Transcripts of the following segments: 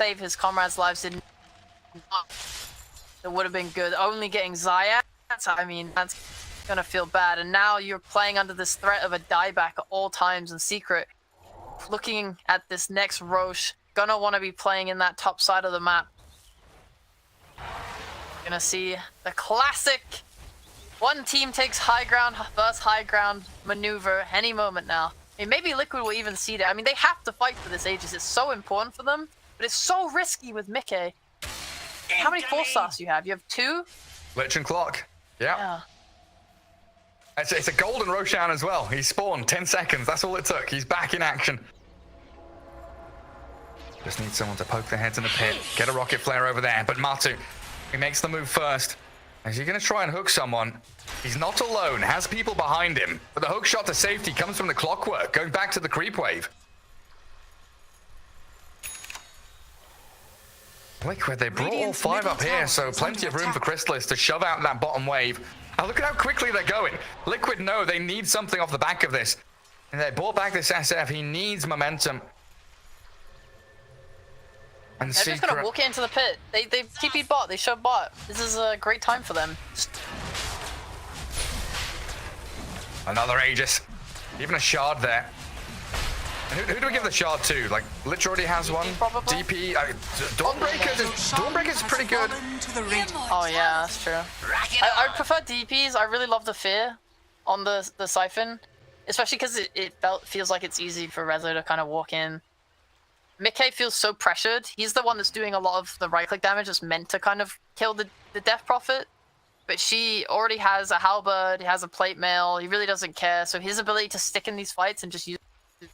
save his comrades' lives. Did not. It would have been good. Only getting Zayat, I mean, that's gonna feel bad. And now you're playing under this threat of a dieback at all times in secret. Looking at this next Roche, gonna want to be playing in that top side of the map. Gonna see the classic one team takes high ground versus high ground maneuver any moment now. I mean, maybe Liquid will even see that. I mean, they have to fight for this Aegis. It's so important for them, but it's so risky with Mickey. How many 4-stars do you have? You have 2? Lich and Clock. Yeah. It's a golden Roshan as well. He spawned 10 seconds. That's all it took. He's back in action. Just need someone to poke their heads in the pit. Get a rocket flare over there. But Matu, he makes the move first. Is he going to try and hook someone? He's not alone. Has people behind him. But the hook shot to safety comes from the Clockwork. Going back to the creep wave. Liquid, they brought all 5 up here, so plenty of room for Crystallis to shove out that bottom wave. And look at how quickly they're going. Liquid know they need something off the back of this. And they brought back this SF. He needs momentum. And they're just gonna walk into the pit. They TP bot. They show bot. This is a great time for them. Another Aegis. Even a shard there. And who do we give the shard to? Like, Lich already has one. Probably. DP. Dawnbreaker's is pretty good. Oh yeah, that's true. I prefer DPs. I really love the fear on the Siphon, especially because it feels like it's easy for Rezo to kind of walk in. Mickey feels so pressured. He's the one that's doing a lot of the right-click damage that's meant to kind of kill the Death Prophet. But she already has a halberd, he has a plate mail, he really doesn't care. So his ability to stick in these fights and just use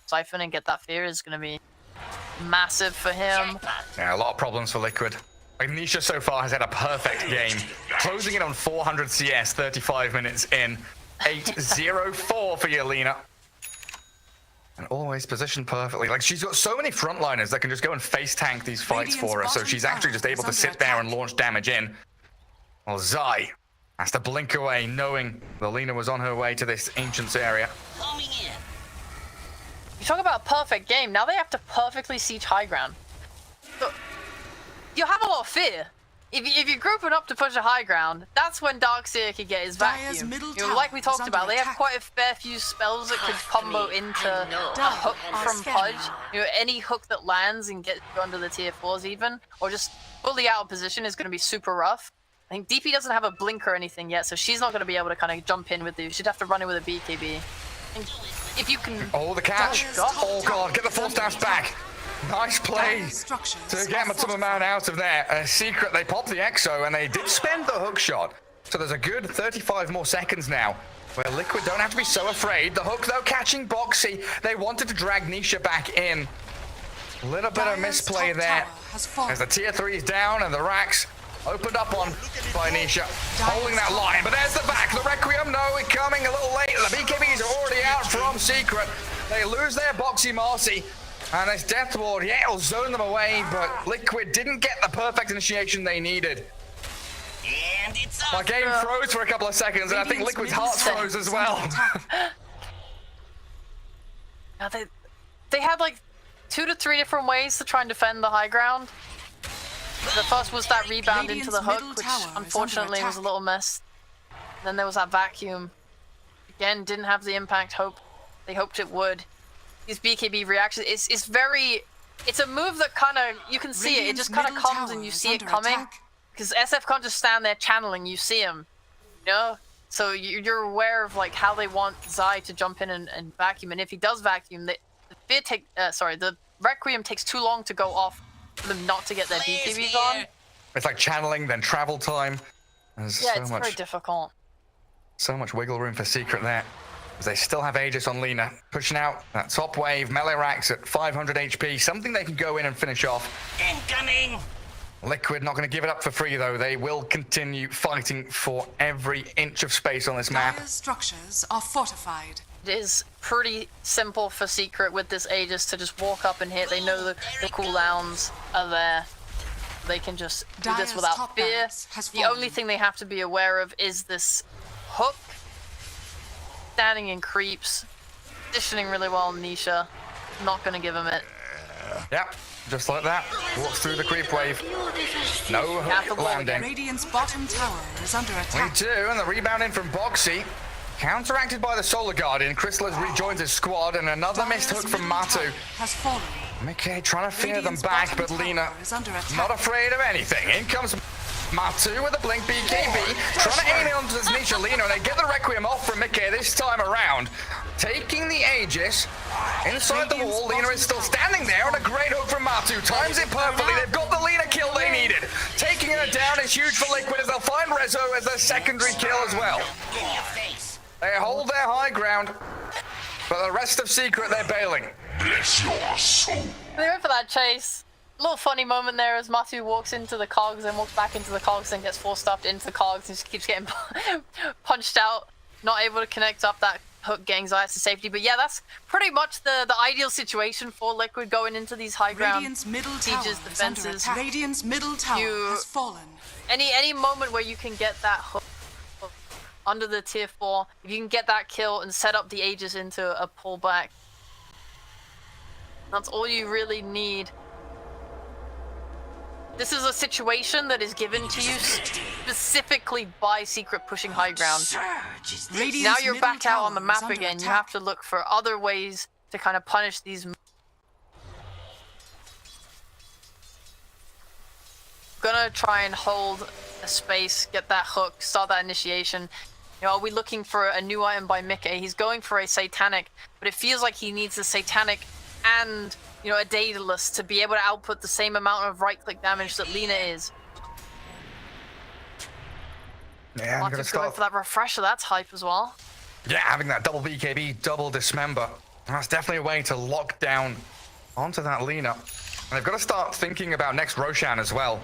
Siphon and get that fear is going to be massive for him. Yeah, a lot of problems for Liquid. Like, Nisha so far has had a perfect game. Closing it on 400 CS, 35 minutes in. 8-0-4 for Yelena. And always positioned perfectly. Like, she's got so many frontliners that can just go and face tank these fights for her. So she's actually just able to sit there and launch damage in. Well, Zai has to blink away, knowing Yelena was on her way to this Ancients area. You talk about a perfect game. Now they have to perfectly siege high ground. So, you have a lot of fear. If you're grouping up to push a high ground, that's when Darkseer can get his vacuum. You know, like we talked about, they have quite a fair few spells that could combo into a hook from Pudge. You know, any hook that lands and gets you under the tier 4s even, or just fully out of position is going to be super rough. I think DP doesn't have a blink or anything yet, so she's not going to be able to kind of jump in with you. She'd have to run in with a BKB. If you can... Oh, the catch! Oh god, get the full stats back! Nice play to get some amount out of there. A secret, they popped the Exo and they did spend the hook shot. So there's a good 35 more seconds now where Liquid don't have to be so afraid. The hook though catching Boxy. They wanted to drag Nisha back in. A little bit of misplay there as the tier 3 is down and the racks opened up on by Nisha, holding that line. But there's the back, the Requiem, no, we're coming a little late. The BKBs are already out from Secret. They lose their Boxy Marcy. And this Death Ward, yeah, it'll zone them away, but Liquid didn't get the perfect initiation they needed. And it's My game froze for a couple of seconds, and I think Liquid's heart froze as well. Now they had like 2 to 3 different ways to try and defend the high ground. The first was that rebound into the hook, which unfortunately was a little messed. Then there was that vacuum. Again, didn't have the impact they hoped it would. These BKB reactions, it's a move that kind of, you can see it just kind of comes and you see it coming. Because SF can't just stand there channeling, you see him, you know? So you're aware of like how they want Zai to jump in and vacuum, and if he does vacuum, the Requiem takes too long to go off for them not to get their BKBs on. It's like channeling, then travel time. There's it's very difficult. So much wiggle room for Secret there. They still have Aegis on Lina, pushing out that top wave, melee racks at 500 HP, something they can go in and finish off. Incoming! Liquid not going to give it up for free though. They will continue fighting for every inch of space on this map. Dire's structures are fortified. It is pretty simple for Secret with this Aegis to just walk up and hit. They know the cooldowns are there. They can just do this without fear. The only thing they have to be aware of is this hook. Standing in creeps, positioning really well on Nisha. Not gonna give him it. Yep. Just like that. Walks through the creep wave. No hook landing. Radiant's bottom tower is under We attack. do, and the rebound in from Boxy. Counteracted by the Solar Guardian, Crystallis rejoins his squad, and another missed hook from Matu. Has fallen. Mickey trying to fear them Radiant's back, bottom but Lina tower is under attack. not afraid of anything. In comes Matu with a blink BKB, trying to aim onto this Nisha Lina, and they get the Requiem off from Mickey this time around. Taking the Aegis inside the wall, Lina is still standing there, and a great hook from Matu. Times it perfectly. They've got the Lina kill they needed. Taking her down is huge for Liquid as they'll find Rezo as their secondary kill as well. They hold their high ground, but the rest of Secret, they're bailing. Bless your soul. They went for that chase. A little funny moment there as Matu walks into the cogs and walks back into the cogs and gets force-stuffed into the cogs and just keeps getting punched out. Not able to connect up that hook, getting Zayas to safety. But yeah, that's pretty much the ideal situation for Liquid going into these high ground Radiant's middle tower sieges, is under defenses. attack. Radiant's middle tower You- has fallen. Any moment where you can get that hook under the tier 4, if you can get that kill and set up the Aegis into a pullback, that's all you really need. This is a situation that is given to you specifically by Secret pushing high ground. Radiant's Now you're middle back out on the tower is map under again. You attack. have to look for other ways to kind of punish these. Gonna try and hold a space, get that hook, start that initiation. You know, are we looking for a new item by Mickey? He's going for a Satanic, but it feels like he needs a Satanic and, you know, a Daedalus to be able to output the same amount of right-click damage that Lina is. Yeah, I'm gonna Matu's going start. for that refresher. That's hype as well. Yeah, having that double BKB, double dismember. That's definitely a way to lock down onto that Lina. And they've got to start thinking about next Roshan as well.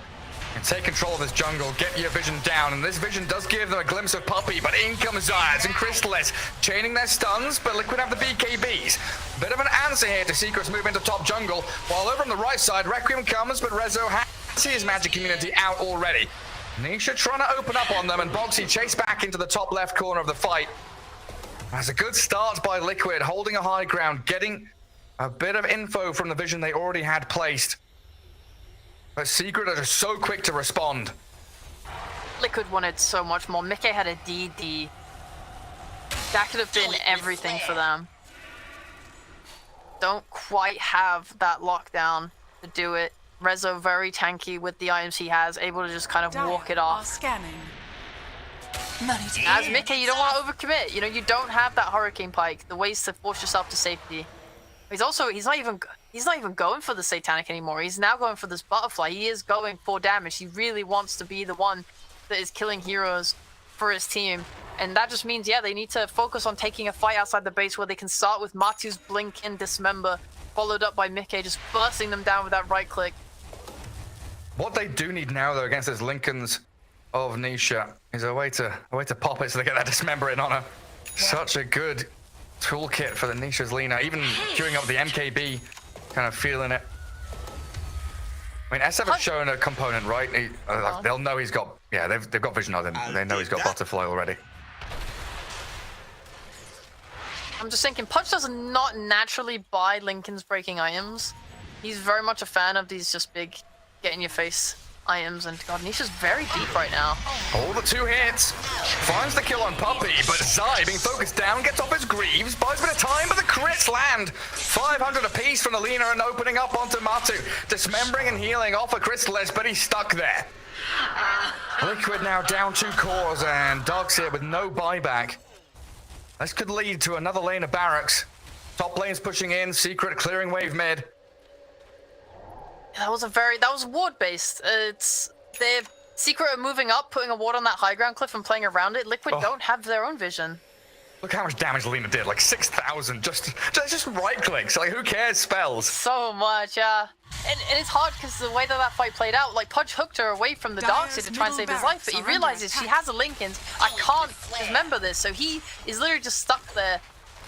And take control of this jungle, get your vision down, and this vision does give them a glimpse of Puppey, but in comes Zayas and Crystallis, chaining their stuns, but Liquid have the BKBs. Bit of an answer here to Secret's move into top jungle, while over on the right side, Requiem comes, but Rezo has his magic community out already. Nisha trying to open up on them, and Boxy chased back into the top left corner of the fight. That's a good start by Liquid, holding a high ground, getting a bit of info from the vision they already had placed. But Secret are just so quick to respond. Liquid wanted so much more. Mickey had a DD. That could have been everything for them. Don't quite have that lockdown to do it. Rezo very tanky with the items he has, able to just kind of walk it Dire are off. scanning. As Mickey, you don't want to overcommit. You know, you don't have that Hurricane Pike, the ways to force yourself to safety. He's not even going for the Satanic anymore. He's now going for this Butterfly. He is going for damage. He really wants to be the one that is killing heroes for his team. And that just means, yeah, they need to focus on taking a fight outside the base where they can start with Matu's Blink and Dismember, followed up by Mickey just bursting them down with that right click. What they do need now, though, against this Lincolns of Nisha is a way to pop it so they get that Dismember in on her. Such a good toolkit for the Nisha's Lina, even queuing up the MKB, kind of feeling it. I mean, SF has shown a component, right? They'll know he's got, yeah, they've got vision on him. They know he's got Butterfly already. I'm just thinking, Punch does not naturally buy Lincoln's breaking items. He's very much a fan of these just big, get-in-your-face items, and God, Nisha's very deep right now. All the 2 hits. Finds the kill on Puppey, but Zai, being focused down, gets off his Greaves, buys a bit of time, but the crits land. 500 apiece from the Lina and opening up onto Matu. Dismembering and healing off a Crystallis, but he's stuck there. Liquid now down 2 cores, and Dark's here with no buyback. This could lead to another lane of barracks. Top lane's pushing in, Secret clearing wave mid. That was ward based. They're Secret are moving up, putting a ward on that high ground cliff and playing around it. Liquid don't have their own vision. Look how much damage Lina did, like 6,000, just right clicks, like who cares spells? So much, yeah. And it's hard because the way that fight played out, like Pudge hooked her away from the Darkseid to try and save his life, but he realizes she has a Lincoln's. I can't remember this, so he is literally just stuck there,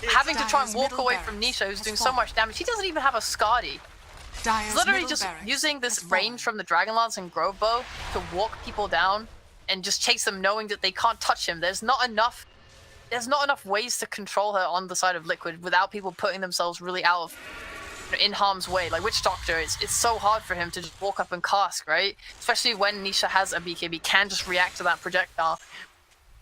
having to try and walk away from Nisha, who's doing so much damage. He doesn't even have a Skadi. He's literally just using this range from the Dragonlance and Grove Bow to walk people down and just chase them, knowing that they can't touch him. There's not enough ways to control her on the side of Liquid without people putting themselves really out of in harm's way. Like Witch Doctor, it's so hard for him to just walk up and cast, right? Especially when Nisha has a BKB, can just react to that projectile.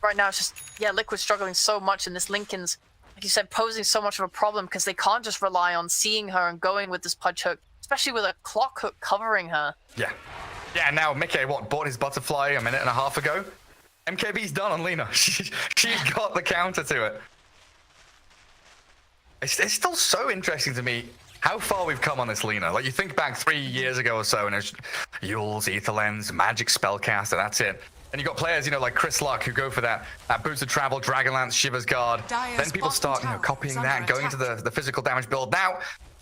Right now, it's just, yeah, Liquid's struggling so much, and this Lincoln's, like you said, posing so much of a problem because they can't just rely on seeing her and going with this punch hook, especially with a clock hook covering her. Yeah. Yeah, now Mickey, bought his butterfly a minute and a half ago? MKB's done on Lina. She's got the counter to it. It's still so interesting to me how far we've come on this Lina. Like, you think back 3 years ago or so, and it's Yules, Ether Lens, Magic Spellcaster, that's it. And you got players, like Chris Luck, who go for that Boots of Travel, Dragonlance, Shiver's Guard. Then people start, copying that and going into the physical damage build.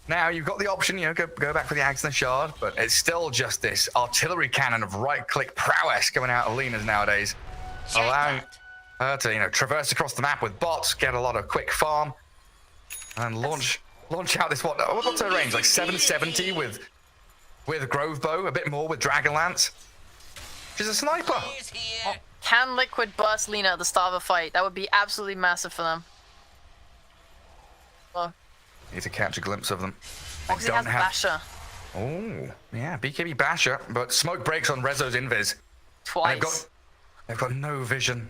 Now you've got the option, go back for the Axe and the Shard, but it's still just this artillery cannon of right-click prowess coming out of Lina's nowadays, allowing her to, traverse across the map with bots, get a lot of quick farm, and launch out this what's her range? Like 770 with Grove Bow, a bit more with Dragonlance. She's a sniper. Well, can Liquid burst Lina at the start of a fight? That would be absolutely massive for them. Well, Need to catch a glimpse of them. Boxy has Basher. Oh, yeah, BKB Basher, but smoke breaks on Rezo's invis. Twice. They've got no vision.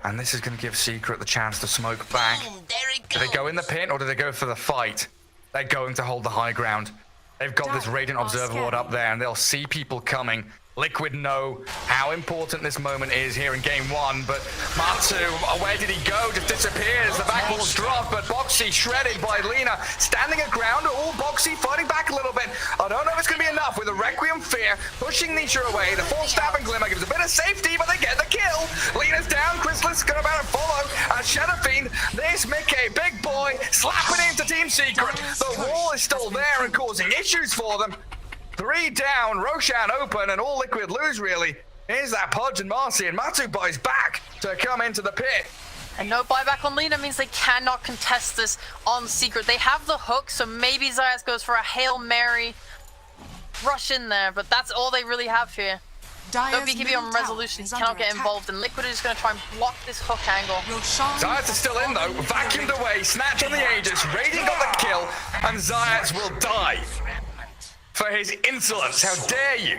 And this is going to give Secret the chance to smoke back. Boom, there it Do goes. they go in the pit or do they go for the fight? They're going to hold the high ground. They've got this Radiant Observer Ward up there, and they'll see people coming. Liquid know how important this moment is here in game one, but Matsu, where did he go? Just disappears. The back wall's dropped, but Boxy shredded by Lina. Standing at ground, all Boxy fighting back a little bit. I don't know if it's going to be enough with the Requiem Fear pushing Nisha away. The full stab and Glimmer gives a bit of safety, but they get the kill. Lina's down, Chrysalis going about to follow. Shadow Fiend, this Mickey, big boy, slapping into Team Secret. The wall is still there and causing issues for them. 3 down, Roshan open, and all Liquid lose, really. Here's that Pudge and Marcy, and Matsu buys back to come into the pit. And no buyback on Lina means they cannot contest this on Secret. They have the hook, so maybe Zayas goes for a Hail Mary rush in there, but that's all they really have here. No BKB on Resolution, he cannot get involved, and Liquid is just going to try and block this hook angle. Zayas is still in, though, vacuumed away, snatch on the Aegis, Radiant got the kill, and Zayas will die. For his insolence, how dare you?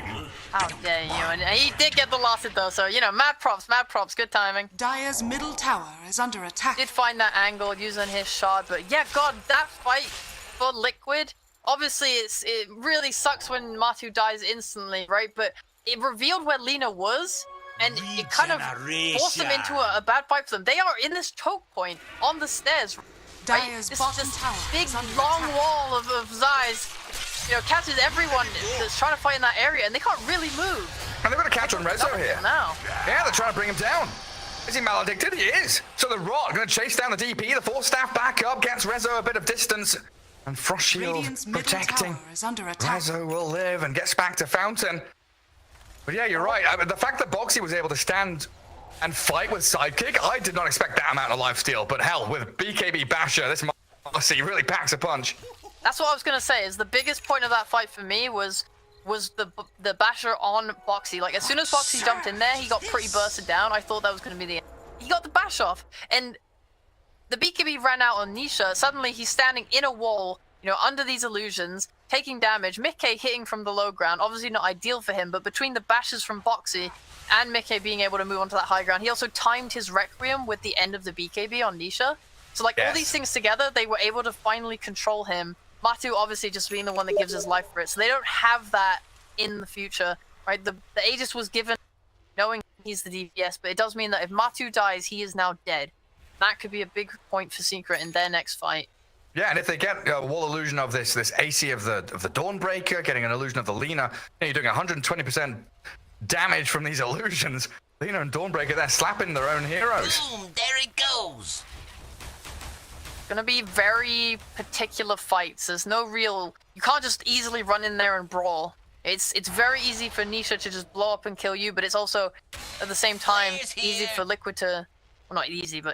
How dare you? And he did get the loss it though, so mad props, good timing. Dire's middle tower is under attack. Did find that angle using his shard, but yeah, God, that fight for Liquid, obviously it really sucks when Matu dies instantly, right? But it revealed where Lina was, and it kind of forced them into a bad fight for them. They are in this choke point on the stairs, right? Dire's This bottom is tower this big is under long attack. wall of Zais. Catches everyone that's trying to fight in that area, and they can't really move. And they've got a catch on Rezo here. Now. Yeah, they're trying to bring him down. Is he maledicted? He is. So the Rot going to chase down the DP. The Force Staff back up, gets Rezo a bit of distance. And Frost Shield Radiant's middle protecting. tower is under attack. Rezo will live and gets back to Fountain. But yeah, you're right. The fact that Boxy was able to stand and fight with Sidekick, I did not expect that amount of lifesteal. But hell, with BKB Basher, this Marcy really packs a punch. That's what I was gonna say. Is the biggest point of that fight for me was the Basher on Boxy. Like as soon as Boxy jumped in there, he got pretty bursted down. I thought that was gonna be the end. He got the bash off, and the BKB ran out on Nisha. Suddenly he's standing in a wall, under these illusions, taking damage. Mickey hitting from the low ground, obviously not ideal for him, but between the bashes from Boxy and Mickey being able to move onto that high ground, he also timed his Requiem with the end of the BKB on Nisha. So all these things together, they were able to finally control him. Matu obviously just being the one that gives his life for it, so they don't have that in the future, right? The Aegis was given knowing he's the DPS, but it does mean that if Matu dies, he is now dead. That could be a big point for Secret in their next fight. Yeah, and if they get a wall illusion of this AC of the Dawnbreaker, getting an illusion of the Lina, you're doing 120% damage from these illusions. Lina and Dawnbreaker, they're slapping their own heroes. Boom, there it goes. Gonna be very particular fights. There's no real, you can't just easily run in there and brawl. It's very easy for Nisha to just blow up and kill you, but it's also at the same time easy for Liquid to, well, not easy, but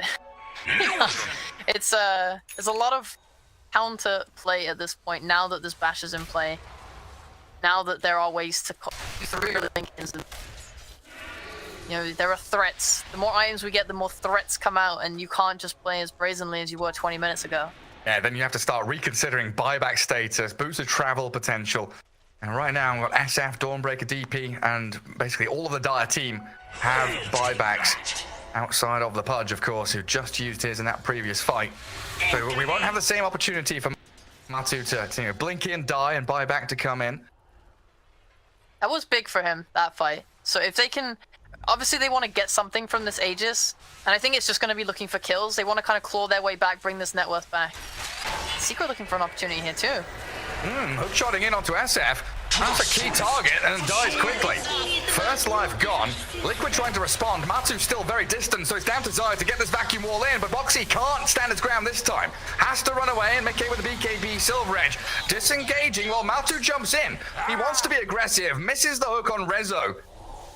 it's there's a lot of counter play at this point now that this bash is in play. Now that there are ways to use the rear Lincolns, and there are threats. The more items we get, the more threats come out, and you can't just play as brazenly as you were 20 minutes ago. yeah, then you have to start reconsidering buyback status, boost of travel potential. And right now, we've got SF, Dawnbreaker, DP, and basically all of the Dire team have buybacks outside of the Pudge, of course, who just used his in that previous fight. So we won't have the same opportunity for Matu to blink in, die, and buyback to come in. That was big for him, that fight. So if they can... Obviously, they want to get something from this Aegis, and I think it's just going to be looking for kills. They want to kind of claw their way back, bring this net worth back. Secret looking for an opportunity here, too. Hookshotting in onto SF. That's a key target and dies quickly. First life gone. Liquid trying to respond. Matu's still very distant, so it's down to Zaya to get this vacuum wall in, but Boxy can't stand his ground this time. Has to run away, and Mickey with the BKB Silver Edge. Disengaging while Matu jumps in. He wants to be aggressive, misses the hook on Rezo.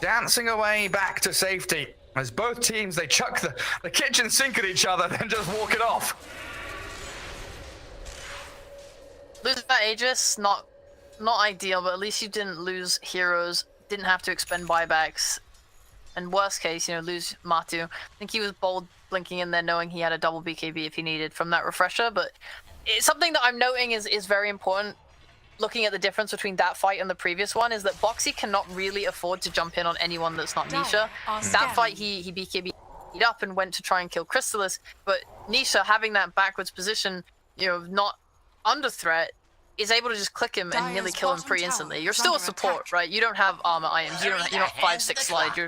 Dancing away back to safety. As both teams, they chuck the kitchen sink at each other, then just walk it off. Losing that Aegis, not ideal, but at least you didn't lose heroes, didn't have to expend buybacks, and worst case, lose Matu. I think he was bold blinking in there knowing he had a double BKB if he needed from that refresher, but it's something that I'm noting is very important. Looking at the difference between that fight and the previous one is that Boxy cannot really afford to jump in on anyone that's not Nisha. That fight, he BKB'd up and went to try and kill Crystallis, but Nisha, having that backwards position, not under threat, is able to just click him and nearly kill him pretty instantly. You're still a support, right? You don't have armor items. You're not 5-6 slide. You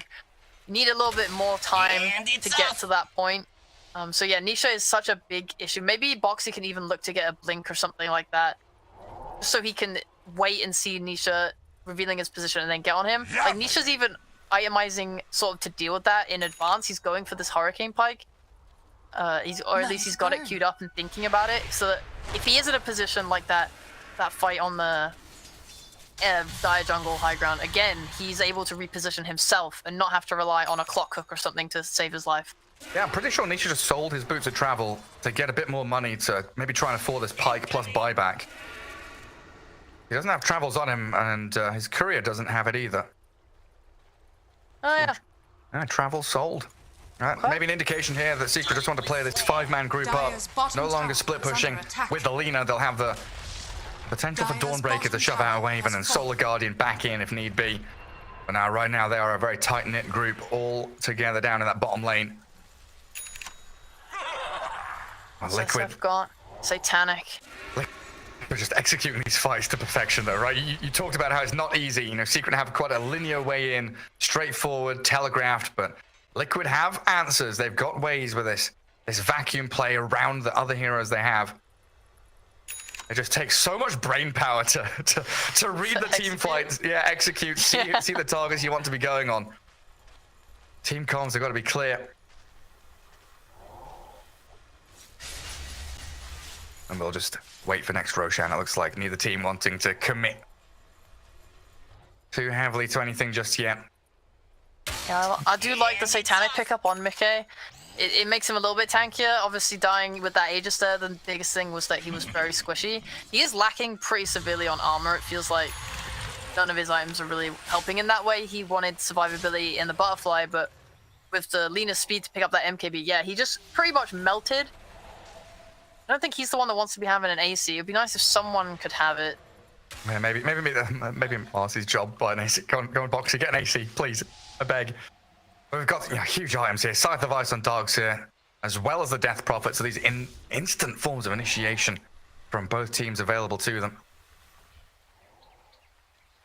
need a little bit more time to get to that point. So yeah, Nisha is such a big issue. Maybe Boxy can even look to get a blink or something like that, so he can wait and see Nisha revealing his position and then get on him. Like, Nisha's even itemizing sort of to deal with that in advance. He's going for this Hurricane Pike. Or at least he's got it queued up and thinking about it, so that if he is in a position like that fight on the Dire Jungle high ground, again, he's able to reposition himself and not have to rely on a clock hook or something to save his life. Yeah, I'm pretty sure Nisha just sold his boots of travel to get a bit more money to maybe try and afford this Pike plus buyback. He doesn't have travels on him, and his courier doesn't have it either. Oh, yeah. Travel sold. Right, maybe an indication here that Secret just want to play this 5-man group up. No longer split pushing with the Lina. They'll have the potential for Dawnbreaker to shove out a wave and then Solar Guardian back in if need be. But now, right now, they are a very tight-knit group all together down in that bottom lane. Liquid. I've got Satanic. We're just executing these fights to perfection, though, right? You talked about how it's not easy. Secret have quite a linear way in, straightforward, telegraphed, but Liquid have answers. They've got ways with this vacuum play around the other heroes they have. It just takes so much brain power to read the team fights. Yeah, execute, see the targets you want to be going on. Team comms have got to be clear. And we'll just wait for next Roshan, it looks like. Neither team wanting to commit too heavily to anything just yet. Yeah, I do like the Satanic pickup on Mickey. It makes him a little bit tankier. Obviously, dying with that Aegis there, the biggest thing was that he was very squishy. He is lacking pretty severely on armor. It feels like none of his items are really helping in that way. He wanted survivability in the Butterfly, but with the Lina's speed to pick up that MKB, yeah, he just pretty much melted. I don't think he's the one that wants to be having an AC. It'd be nice if someone could have it. Yeah, maybe Marcy's job by an AC. Go on, Boxy, get an AC, please. I beg. We've got huge items here. Scythe of Ice on Dogs here, as well as the Death Prophet. So these instant forms of initiation from both teams available to them.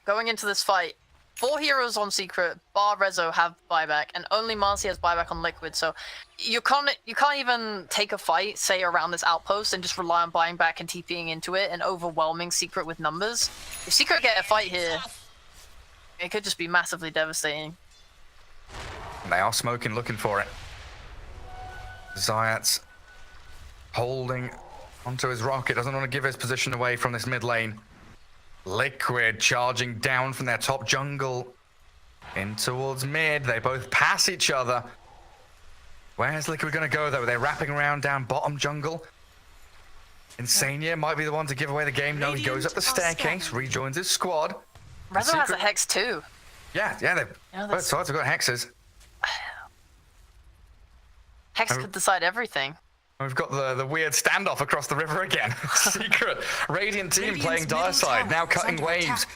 Going into this fight, 4 heroes on Secret, bar Rezo, have buyback, and only Marcy has buyback on Liquid. So you can't even take a fight, say, around this outpost and just rely on buying back and TPing into it and overwhelming Secret with numbers. If Secret get a fight here, it could just be massively devastating. And they are smoking, looking for it. Zayat's holding onto his rocket, doesn't want to give his position away from this mid lane. Liquid charging down from their top jungle in towards mid. They both pass each other. Where's Liquid going to go, though? They're wrapping around down bottom jungle. Insania might be the one to give away the game. No, he goes up the staircase, rejoins his squad. Rezo has a Hex too. Yeah, both sides have got hexes. Hex could decide everything. We've got the weird standoff across the river again. Secret Radiant team playing dire side, now cutting waves.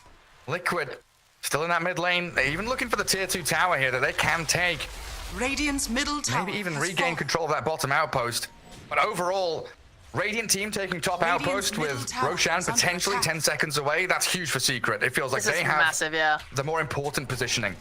Liquid still in that mid lane. They're even looking for the tier 2 tower here that they can take. Radiant's middle tower. Maybe even has regain fallen. control of that bottom outpost. But overall, Radiant team taking top Radiant's outpost middle with tower Roshan is under potentially attack. 10 seconds away. That's huge for Secret. It feels like This they is have massive, yeah. the more important positioning.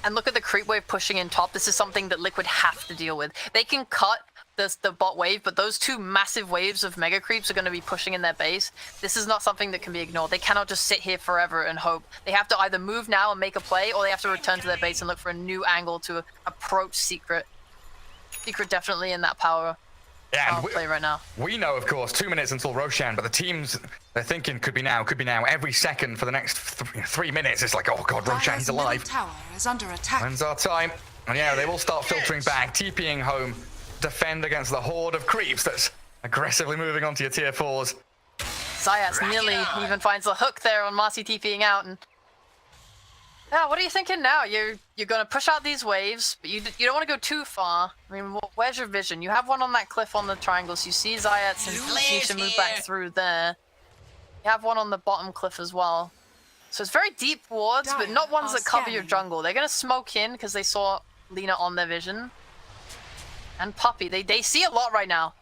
And look at the creep wave pushing in top. This is something that Liquid have to deal with. They can cut the bot wave, but those two massive waves of mega creeps are going to be pushing in their base. This is not something that can be ignored. They cannot just sit here forever and hope. They have to either move now and make a play, or they have to return to their base and look for a new angle to approach Secret. Secret definitely in that power play right now. We know, of course, 2 minutes until Roshan, but the teams, they're thinking could be now. Every second for the next 3 minutes. It's like, oh god, Roshan, he's Dire's alive. middle tower is under attack. When's our time? And yeah, they will start filtering back, TPing home, defend against the horde of creeps that's aggressively moving onto your tier 4s. Zayat's nearly even finds the hook there on Marcy TPing out. And yeah, what are you thinking now? You're gonna push out these waves, but you don't want to go too far. I mean, where's your vision? You have one on that cliff on the triangles. You see Zayat's and Nisha move back through there. You have one on the bottom cliff as well. So it's very deep wards, but not ones that cover your jungle. They're gonna smoke in because they saw Lina on their vision. And Puppy, they see a lot right now.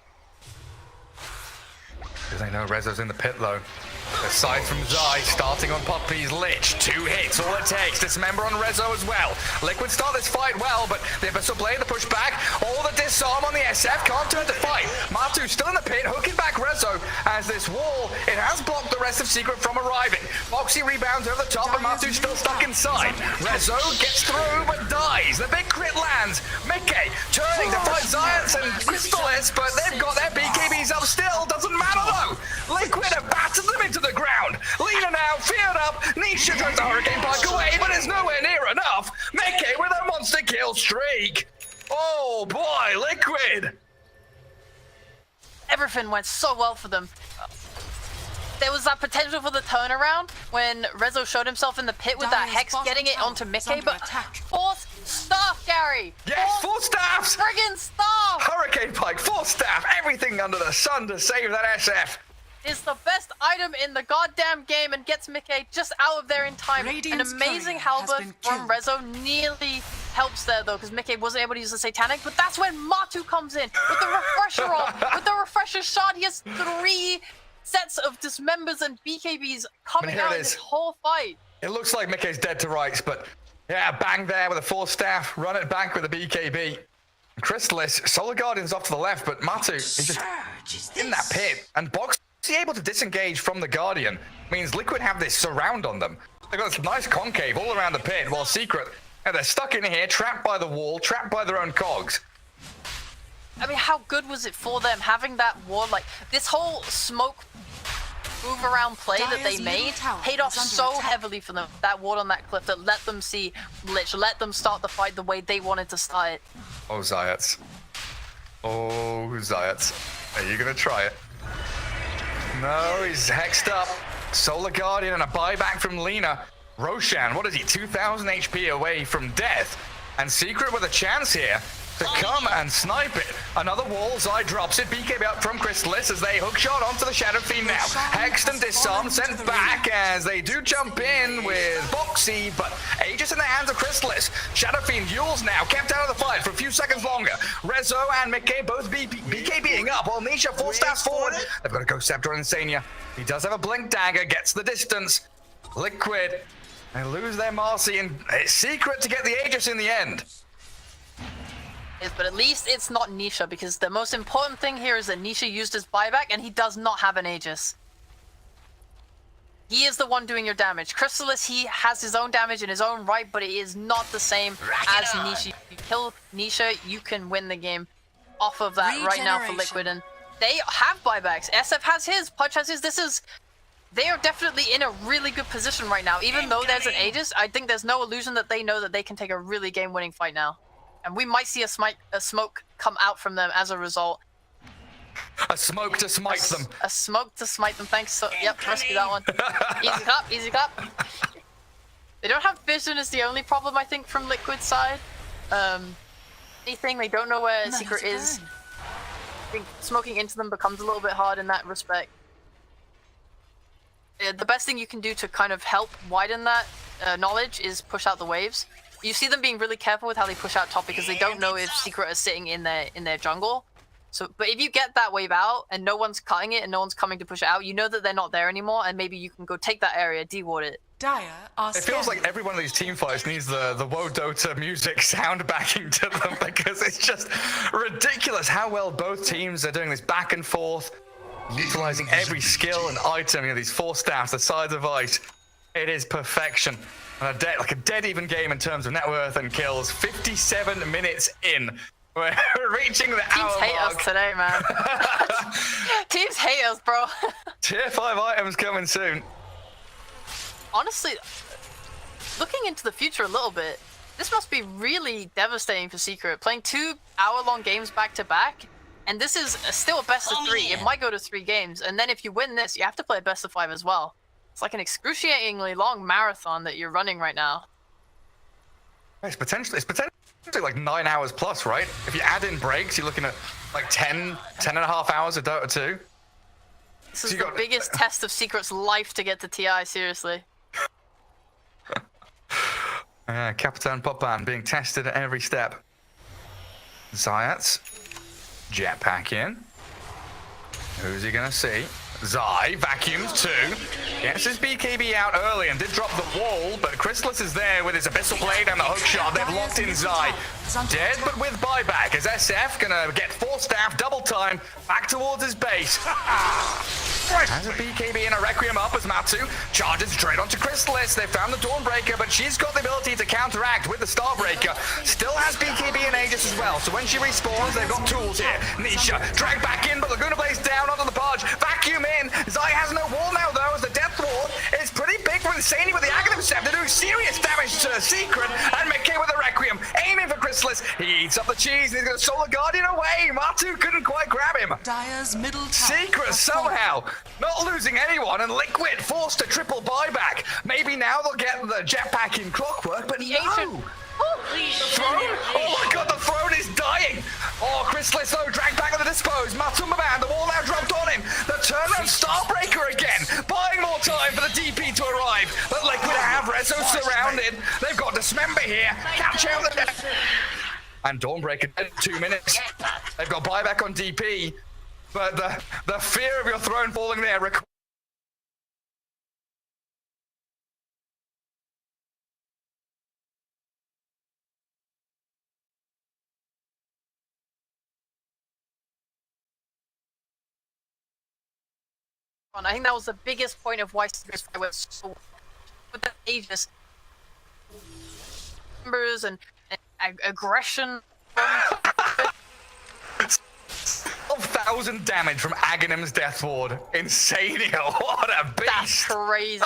Because they know Rezo's in the pit though. Aside from Zai, starting on Puppy's Lich. 2 hits, all it takes. Dismember on Rezo as well. Liquid start this fight well, but the Abyssal Blade, the pushback, all the disarm on the SF, can't turn to fight. Matu still in the pit, hooking back Rezo, as this wall, it has blocked the rest of Secret from arriving. Foxy rebounds over the top, but Matu's still stuck inside. Rezo gets through, but dies. The big crit lands. Mickey turning to fight Zions and Crystallis, but they've got their BKBs up still. Doesn't matter though. Liquid have battered them into the ground. Lina now feared up. Nisha tries to Hurricane Pike away, but it's nowhere near enough. Mickey with a monster kill streak. Oh boy, Liquid. Everything went so well for them. There was that potential for the turnaround when Rezo showed himself in the pit with that Hex, getting it onto Mickey, but fourth staff, Gary! Yes, 4 staffs! Friggin' staff! Hurricane Pike, 4 staff, everything under the sun to save that SF. Is the best item in the goddamn game and gets Mickey just out of there in time. Radiant's An amazing courier has halberd been from killed. Rezo nearly helps there though, because Mickey wasn't able to use the Satanic, but that's when Matu comes in with the refresher on, with the refresher shot. He has 3 sets of dismembers and BKBs coming here out it in is. this whole fight. It looks like Mickey's dead to rights, but yeah, bang there with a 4 staff, run it back with a BKB. Crystallis, Solar Guardian's off to the left, but Matu is just in that pit, and Box able to disengage from the Guardian means Liquid have this surround on them. They've got this nice concave all around the pit, while Secret, they're stuck in here, trapped by the wall, trapped by their own cogs. I mean, how good was it for them having that ward? Like, this whole smoke move around play that they Dire's made middle tower paid off is under so attack. heavily for them. That ward on that cliff that let them see Lich, let them start the fight the way they wanted to start it. Oh, Zayats. Oh, Zayats. Are you gonna try it? No, he's hexed up. Solar Guardian and a buyback from Lina. Roshan, what is he, 2,000 HP away from death? And Secret with a chance here to come and snipe it. Another wall, Zai drops it, BKB up from Crystallis as they hookshot onto the Shadow Fiend now. Hexed and disarmed, sent back as they do jump in with Boxy, but Aegis in the hands of Crystallis. Shadow Fiend Yules now, kept out of the fight for a few seconds longer. Rezo and Mickey both BKBing up, while Nisha 4 staffs forward. They've got a Ghost Scepter on Insania. He does have a Blink Dagger, gets the distance. Liquid, they lose their Marcy, and it's Secret to get the Aegis in the end. But at least it's not Nisha, because the most important thing here is that Nisha used his buyback and he does not have an Aegis. He is the one doing your damage. Crystallis, he has his own damage in his own right, but it is not the same as Nisha. If you kill Nisha, you can win the game off of that right now for Liquid. And they have buybacks. SF has his, Pudge has his. They are definitely in a really good position right now. Even though there's an Aegis, I think there's no illusion that they know that they can take a really game-winning fight now. And we might see a smoke come out from them as a result. A smoke to smite them. A smoke to smite them. Thanks. So, yep, rescue that one. Easy clap, easy clap. They don't have vision is the only problem, I think, from Liquid's side. Anything, they don't know where Secret is. think smoking into them becomes a little bit hard in that respect. The best thing you can do to kind of help widen that knowledge is push out the waves. You see them being really careful with how they push out top because they don't know if Secret is sitting in their jungle. So, but if you get that wave out and no one's cutting it and no one's coming to push it out, you know that they're not there anymore, and maybe you can go take that area, deward it. Dire are It feels like every one of these team fights needs the Woe Dota music sound backing to them because it's just ridiculous how well both teams are doing this back and forth, utilizing every skill and item. You know, these 4 staffs, the sides of ice. It is perfection. And like a dead even game in terms of net worth and kills. 57 minutes in. We're reaching the hour mark. Teams hate us today, man. Teams hate us, bro. Tier 5 items coming soon. Honestly, looking into the future a little bit, this must be really devastating for Secret. Playing 2 hour-long games back-to-back, and this is still a best of 3. It might go to 3 games, and then if you win this, you have to play a best of 5 as well. It's like an excruciatingly long marathon that you're running right now. It's potentially like 9 hours plus, right? If you add in breaks, you're looking at like 10 and a half hours of Dota 2. This is the biggest test of Secret's life to get to TI, seriously. Capitan Popan being tested at every step. Zayats. Jetpack in. Who's he gonna see? Zai vacuums 2. Gets his BKB out early and did drop the wall, but Chrysalis is there with his Abyssal Blade and the hook shot. They've locked in Zai. Dead, but with buyback. Is SF gonna get 4 staff, double time, back towards his base. Has a BKB and a Requiem up as Matsu charges straight onto Chrysalis. They found the Dawnbreaker, but she's got the ability to counteract with the Starbreaker. Still has BKB and Aegis as well, so when she respawns, they've got tools here. Nisha, drag back in, but Laguna Blaze down onto the barge. Vacuum in. Zai has no wall now, though, as the Death Ward is pretty big for Insani with the Aghanim Scepter, doing serious damage to Secret, and McKay with the Requiem, aiming for Chrysalis. He eats up the cheese, and he's going to Solar Guardian away. Matu couldn't quite grab him. Dire's middle tower Secret somehow not losing anyone, and Liquid forced to triple buyback. Maybe now they'll get the jetpack in Clockwork, but The no. ancient... The throne? Oh my god, the throne is dying! Oh, Chrysalis though, dragged back at the dispose. Matumba Man, the wall now dropped on him. The turnaround Starbreaker again, buying more time for the DP to arrive. But Liquid have Rezo surrounded. They've got Dismember here. Catch out the death. And Dawnbreaker dead in 2 minutes. They've got buyback on DP. But the fear of your throne falling there I think that was the biggest point of why Secret's fight was so with the Aegis numbers and aggression. 12,000 damage from Aghanim's Death Ward. Insane. What a beast. That's crazy.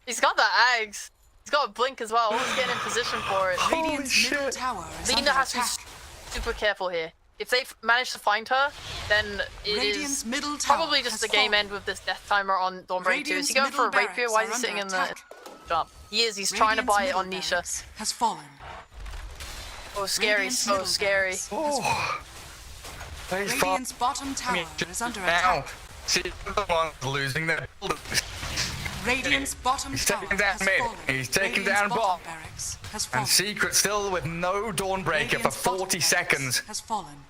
He's got that Ags. He's got a blink as well. He's getting in position for it. Radiant's middle tower is Lina under has to be attack. super careful here. If they manage to find her, then it Radiant's is middle tower probably just has the game fallen. end with this death timer on Dawnbreaker 2. Is he Radiant's going for a middle rapier? Why is he barracks sitting are in the under jump? He is. He's trying to buy it on Radiant's Nisha. middle barracks has fallen. Oh, scary. Radiant's So middle scary. barracks has Oh. fallen. He's Radiant's bottom tower is under now. attack. See the ones losing their buildings. Radiant's bottom He's tower taking down has mid. fallen. He's taking Radiant's down bottom bot. barracks has fallen. And Secret still with no Dawnbreaker for Radiant's bottom 40 barracks seconds. has fallen.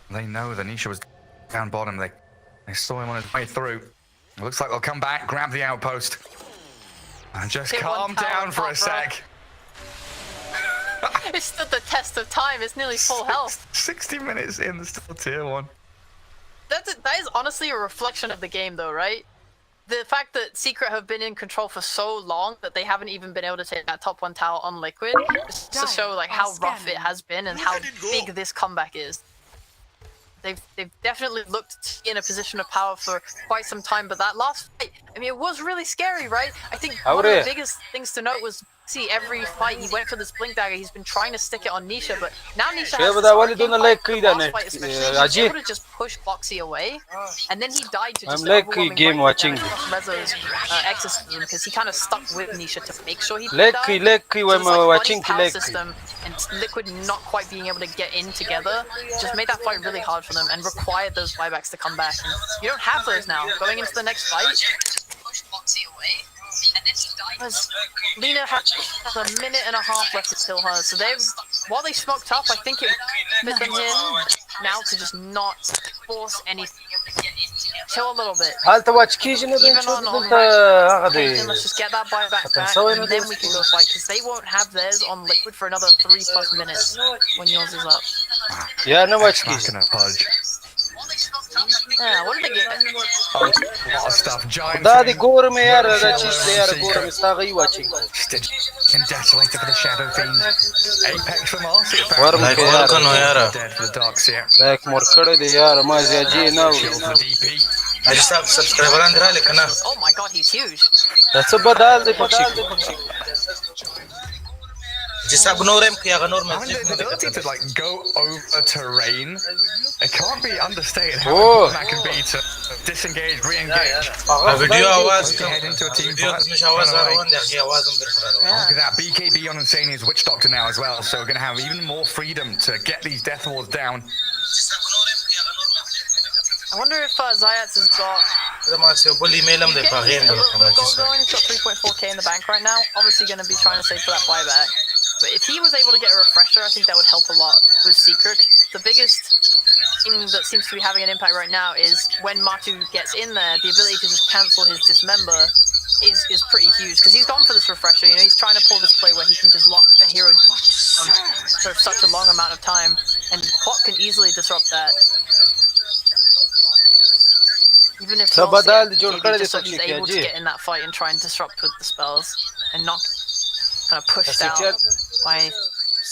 They know that Nisha was down bottom. They saw him on his way through. It looks like they'll come back, grab the outpost, and just Hit one calm tower down for a top, bro. sec. It stood the test of time. It's nearly full health. 60 minutes in, there's still tier 1. That is honestly a reflection of the game, though, right? The fact that Secret have been in control for so long that they haven't even been able to take that top 1 tower on Liquid, just to show like how rough it has been and how big this comeback is. They've definitely looked in a position of power for quite some time, but that last fight, I mean, it was really scary, right? I think one of the biggest things to note was see every fight he went for this blink dagger. He's been trying to stick it on Nisha, but now Nisha has this arcane fight, the last fight especially, he was able to just push Foxy away, and then he died to just overwhelming game watching. Rezo's exorcism because he kind of stuck with Nisha to make sure he Lucky, died. So it's like watching Buddy's power system and Liquid not quite being able to get in together just made that fight really hard for them and required those buybacks to come back. And you don't have those now. Going into the next fight, Lena has a minute and a half left to kill her, so while they smoked up, I think it fit them here now to just not force anything. Chill a little bit. Even on let's just get that buyback back, and then we can go fight, because they won't have theirs on Liquid for another 3+ minutes when yours is up. Yeah, no watch Yeah, what did they get? A lot of stuff. Giants. Daddy gore me yaar, that cheese yaar gore me stagay watching. And desolated for the Shadow Fiend. Apex from Marcy. Dead for the Dark Seer. Like more kade de yaar, ma ziaji now. Kill for the DP. I just have subscriber and rally kana. Oh my god, he's huge. That's a badal de pakshi. Just ignore him kya ignore me. The ability to like go over terrain, it can't be understated how that can be to disengage, re-engage. Video आवाज Head into a team video fight. مش आवाज आ रहा है देखिए आवाज हम Look at that, BKB on Insane is Witch Doctor now as well, so we're going to have even more freedom to get these death walls down. I wonder if Zayats has got... bully mail him He's got 3.4k in the bank right now, obviously going to be trying to save for that buyback. But if he was able to get a refresher, I think that would help a lot with Secret. The biggest thing that seems to be having an impact right now is when Matu gets in there, the ability to just cancel his dismember is pretty huge, because he's gone for this refresher. You know, he's trying to pull this play where he can just lock a hero for such a long amount of time, and Clock can easily disrupt that. Even if he's able to get in that fight and try and disrupt with the spells and not kind of pushed out by...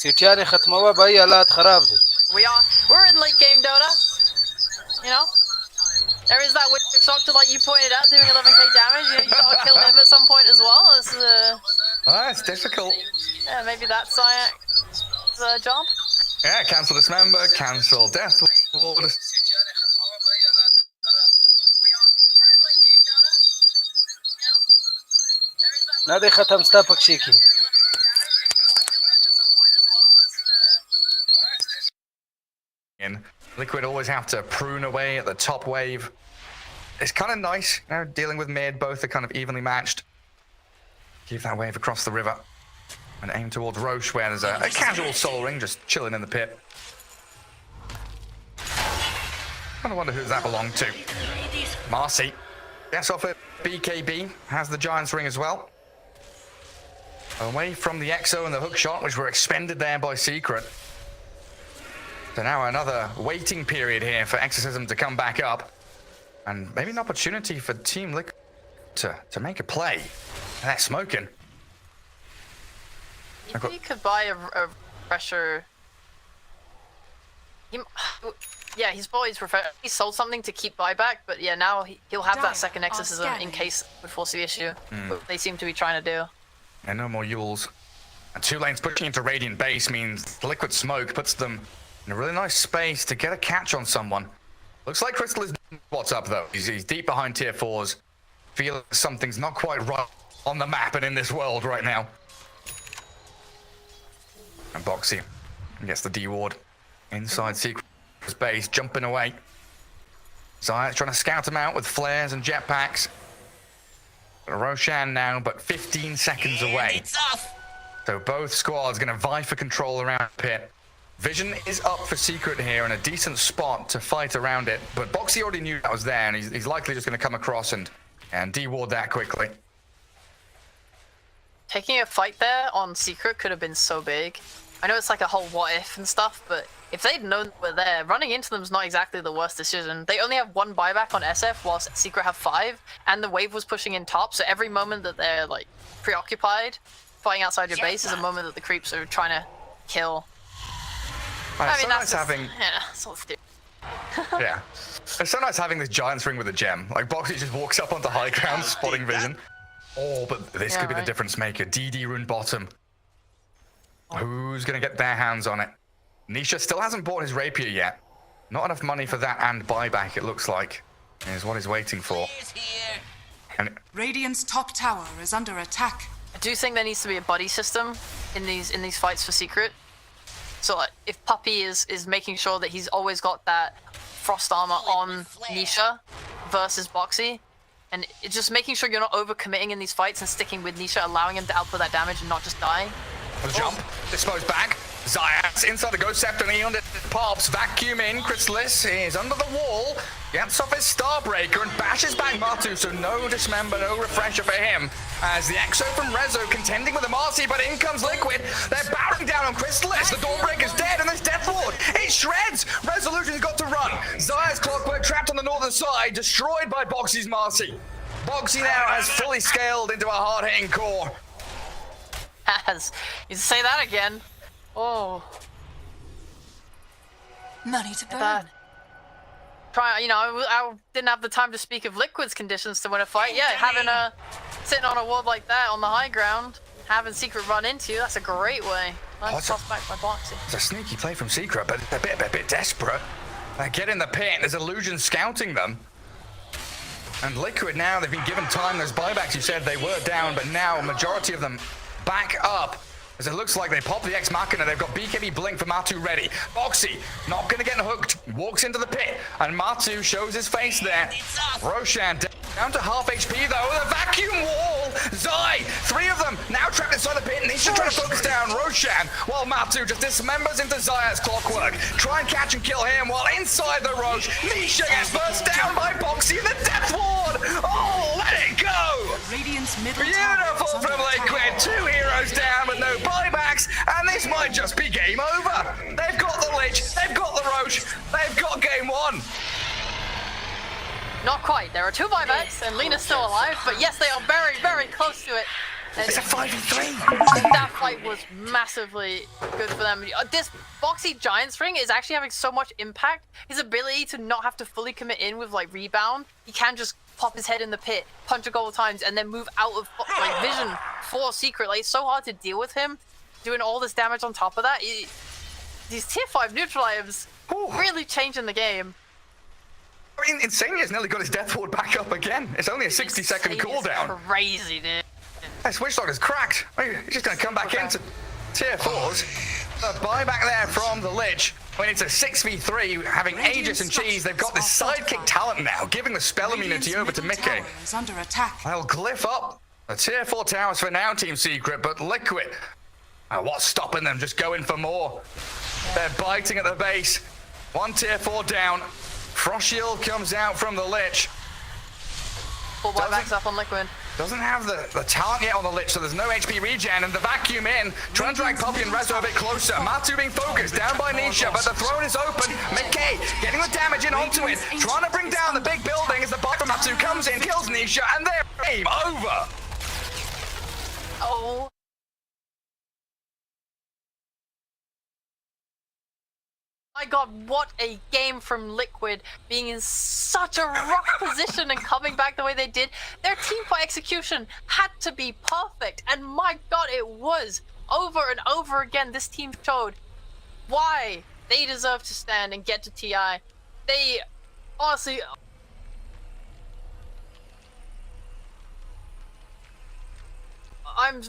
We're in late game Dota, you know? There is that Witch Doctor, like you pointed out, doing 11k damage. You gotta kill him at some point as well. It's difficult. Yeah, maybe that's Zayak's job. Yeah, cancel dismember, cancel death ward. Nade khatam sta pakshi ki. Liquid always have to prune away at the top wave. It's kind of nice, you know, dealing with mid, both are kind of evenly matched. Keep that wave across the river and aim towards Roche, where there's a casual Soul Ring just chilling in the pit. I wonder who that belonged to. Marcy gets off it. BKB has the Giant's Ring as well. Away from the Exo and the hook shot, which were expended there by Secret. So now another waiting period here for Exorcism to come back up. And maybe an opportunity for Team Liquid to make a play. And that's smoking. You think you could buy a refresher? Yeah, he's always he sold something to keep buyback, but yeah, now he'll have that second Exorcism in case we force the issue. But they seem to be trying to do. And no more Yules. And 2 lanes pushing into Radiant base means Liquid smoke puts them in a really nice space to get a catch on someone. Looks like Crystal is what's up though. He's deep behind tier 4s. Feel something's not quite right on the map and in this world right now. And Boxy gets the D ward inside Secret's base, jumping away. Zayat's trying to scout him out with flares and jetpacks. Roshan now, but 15 seconds away. So both squads going to vie for control around pit. Vision is up for Secret here in a decent spot to fight around it, but Boxy already knew that was there, and he's likely just going to come across and de-ward that quickly. Taking a fight there on Secret could have been so big. I know it's like a whole what if and stuff, but if they'd known they were there, running into them is not exactly the worst decision. They only have 1 buyback on SF, whilst Secret have 5, and the wave was pushing in top, so every moment that they're like preoccupied, fighting outside your base is a moment that the creeps are trying to kill. Right, I mean, so that's nice having... Yeah, it's all theory. Yeah. It's so nice having this Giant's Ring with a gem. Like, Boxy just walks up onto high ground, spotting Vision. Oh, but this could be the difference maker. DD rune bottom. Who's going to get their hands on it? Nisha still hasn't bought his rapier yet. Not enough money for that and buyback, it looks like, is what he's waiting for. And Radiant's top tower is under attack. I do think there needs to be a buddy system in these fights for Secret. So if Puppy is making sure that he's always got that frost armor on Nisha versus Boxy, and it's just making sure you're not overcommitting in these fights and sticking with Nisha, allowing him to output that damage and not just die. The jump, disposed back. Zayas inside the Ghost Scepter, Neon pops, vacuum in. Chrysalis is under the wall, gets off his Starbreaker and bashes back Matu, so no dismember, no refresher for him. As the Exo from Rezo contending with the Marcy, but in comes Liquid. They're barreling down on Chrysalis. The Dawnbreaker's dead, and there's Death Ward. It shreds. Resolution's got to run. Zayas Clockwork trapped on the northern side, destroyed by Boxy's Marcy. Boxy now has fully scaled into a hard-hitting core. As you say that again. Oh. Money to burn. That. I didn't have the time to speak of Liquid's conditions to win a fight. Yeah, having sitting on a ward like that on the high ground, having Secret run into you, that's a great way. Nice toss back by Boxy. It's a sneaky play from Secret, but a bit desperate. Get in the pit, there's Illusion scouting them. And Liquid now, they've been given time. Those buybacks you said they were down, but now a majority of them back up. As it looks like they pop the Ex Machina, they've got BKB Blink for Matu ready. Boxy, not gonna get hooked, walks into the pit, and Matu shows his face there. Roshan down to half HP though, the vacuum wall! Zai, three of them, now trapped inside the pit, and he's just trying to focus down Roshan, while Matu just dismembers into Zaya's Clockwork. Try and catch and kill him, while inside the Roche, Nisha gets burst down by Boxy in the Death Ward! Oh, let it go! Radiant's middle tower Beautiful is under from attack. Liquid, two heroes down with no buybacks, and this might just be game over. They've got the Lich, they've got the Roche, they've got game one. Not quite. There are two buybacks, and Lena's still alive, but yes, they are very, very close to it. And It's a 5v3. that fight was massively good for them. This Boxy Giant's Ring is actually having so much impact. His ability to not have to fully commit in with like rebound. He can just pop his head in the pit, punch a couple of times, and then move out of like vision for Secret. Like, it's so hard to deal with him doing all this damage on top of that. These tier 5 neutral items really changing the game. I mean, Insania's nearly got his Death Ward back up again. It's only a 60-second cooldown. Crazy, dude. That Switchdog is cracked. He's just going to come back into tier 4s. The buyback there from the Lich. When it's a 6v3, having Aegis and Cheese, they've got this sidekick talent now, giving the spell immunity over to Mickey. Is under attack. They'll glyph up the tier 4 towers for now, Team Secret, but Liquid, what's stopping them? Just going for more. They're biting at the base. One tier 4 down. Frost Shield comes out from the Lich. Full buybacks up on Liquid. Doesn't have the talent yet on the Lich, so there's no HP regen, and the vacuum in. Trying to drag Puppy and Rezo a bit closer. Matu being focused, down by Nisha, but the throne is open. McKay getting the damage in onto it. Trying to bring down the big building as the buy from Matu comes in, kills Nisha, and they're game over. Oh. My god, what a game from Liquid, being in such a rough position and coming back the way they did. Their team fight execution had to be perfect, and my god, it was. Over and over again, this team showed why they deserve to stand and get to TI. They, honestly... I'm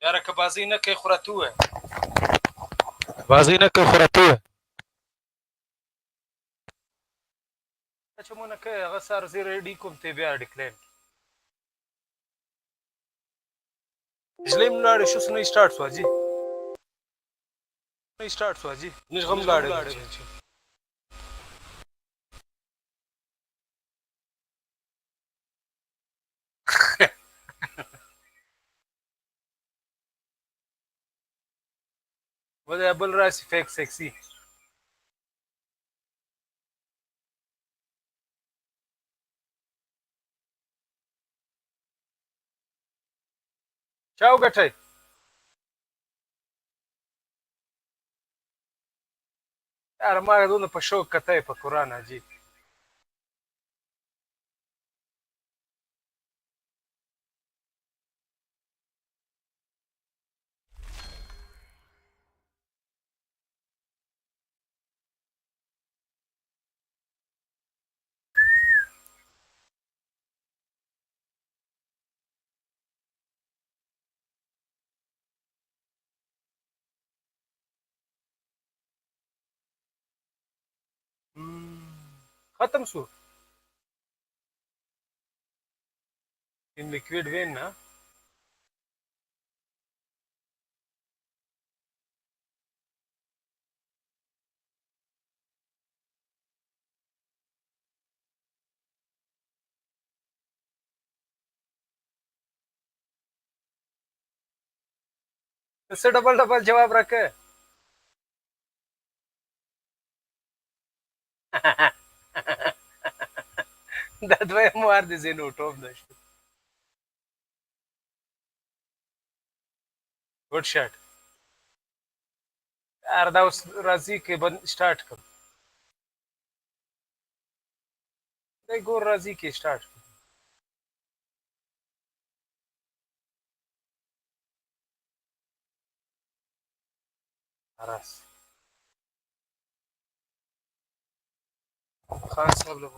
یاره که بازی نه کوي خوره توه بازی نه کوي خوره توه چې مونږ نه کوي هغه سر زه ریډي کوم ته بیا ډیکلاین اسلام لاړې شو سنې سٹارټ شو جی نه سٹارټ شو جی نشغم لاړې وده بل راسي فيك سكسي چاو ګټئ یاره ما دونه په شوق کته په قرآن عجیب ختم شو ان لیکویډ وین نه څه ډبل ډبل جواب راکې دا دویم وار دي زه نو ټوپ نشته ګډ شاټ یار دا اوس راځي کې بند سٹارټ کړم دا ګور راځي کې سٹارټ راس خان صاحب له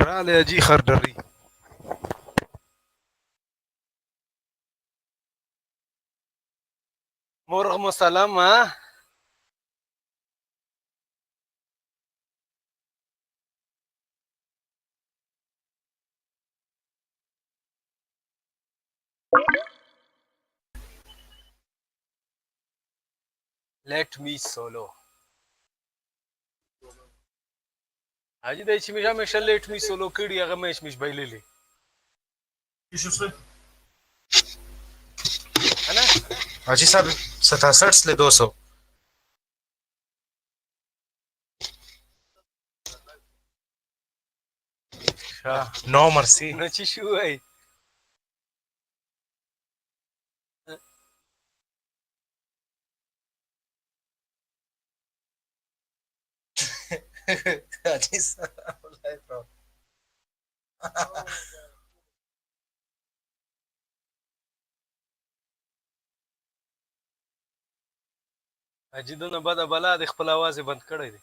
راله جی خردري مرغم سلام ها let me solo اجي د چې مې همیشه لیټ می سولو کړي هغه مې مش بایللې انا اجي صاحب 67 ले 200 نو مرسي نو چې شو ای اجي صاحب والله برو اجي دونه بده بلا د خپل आवाज بند کړی دی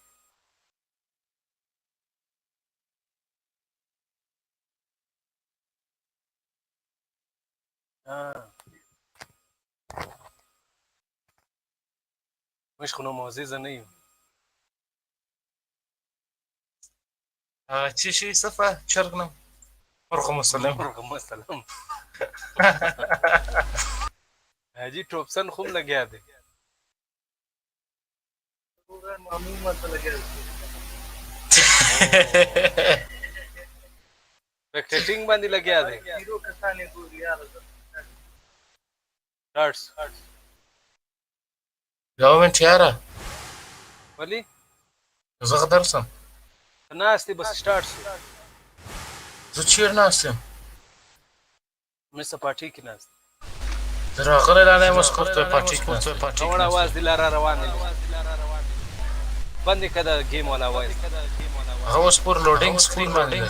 مش خو نو معززه نه یم چی شي صفه چرګنم ورغم السلام ورغم السلام حاجی ټوپسن خوم لګیا دی سپیکټیټینګ باندې لګیا دی ډارټس گورنمنت یاره ولی زه درسم ناست دی بس سٹارټ شو زه چیر ناست یم مې سپاټي کې ناست زه راغلی لالی اوس کور ته پارټي کې ناست اور आवाज دی لاره روان دی باندې کده گیم والا وایس هغه اوس پر لوډینګ سکرین باندې